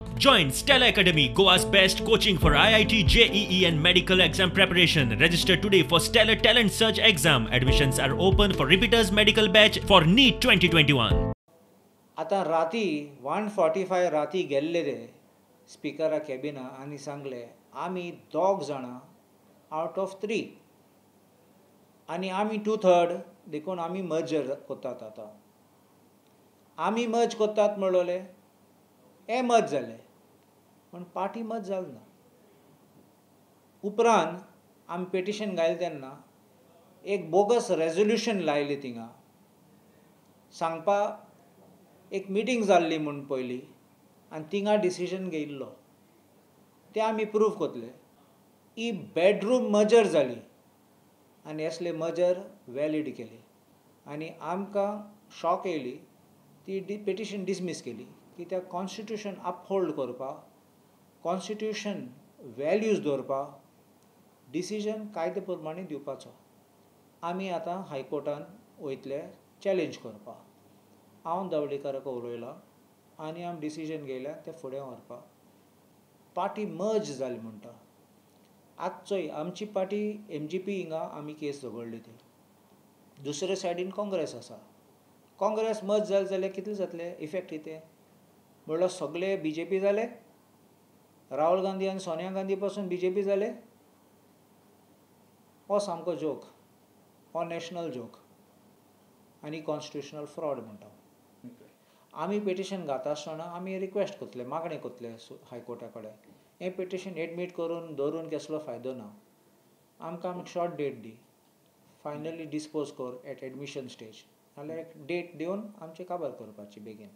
Join Stella Academy, Goa's best coaching for IIT, JEE and medical exam preparation. Register today for Stellar Talent Search exam. Admissions are open for repeaters medical batch for NEET 2021. आता राती 1:45 राती गेल्ले रे स्पीकरा कॅबिना आनी सांगले आमी दोग जाणां out of 3 आनी आमी 2/3 देखून आमी मर्जर कोत्तात आतां. आमी मर्ज कोत्तात म्हणलोले हे मर्ज जाले पण पार्टी मर्ज जाल ना. उपरांत आमी पेटिशन घायले तेन्ना एक बोगस रेजोल्युशन लायले थिंगा सांगपा एक मिटींग जाल्ली म्हूण पयली आनी थिंगा डिसिजन घेयल्लो ते आमी प्रूव कोतले ही बेडरूम मर्जर जाली आनी असले मर्जर वॅलीड केली आनी आमकां शॉक येयली ती पेटिशन डिसमीस केली कित्याक कॉन्स्टिट्यूशन अपहोल्ड करपाक कॉन्स्टिट्यूशन वॅल्यूज दवरपाक डिसिजन कायदे प्रमाणे दिवपाचो. आमी आतां हायकोर्टान वयतले चॅलेंज करपाक. हांव दवडेकराक उलयलां आनी आमी डिसिजन घेयल्या तें फुडें व्हरपाक. पार्टी मर्ज जाली म्हणटा आजचोय आमची पार्टी MGP हिंगा आमी केस झगडली ती. दुसरे सायडीन काँग्रेस आसा. काँग्रेस मर्ज जाले जाल्यार कितले जातले इफेक्ट कितें म्हणल्यार सगळे BJP जाले. राहुल गांधी आनी सोनिया गांधी पासून BJP जाले. हो सामको जोक. हो नॅशनल जोक आनी कॉन्स्टिट्युशनल फ्रॉड म्हणटा. आमी पेटिशन घाता आसतना आमी रिक्वेस्ट कोतले मागणी कोतले हायकोर्टा कडेन हें पेटिशन एडमीट करून दवरून कसलो फायदो ना. आमकां शॉर्ट डेट दी फायनली डिस्पोज कर एट एडमिशन स्टेज नाल्यार एक डेट दिवन आमची काबार करपाची बेगीन.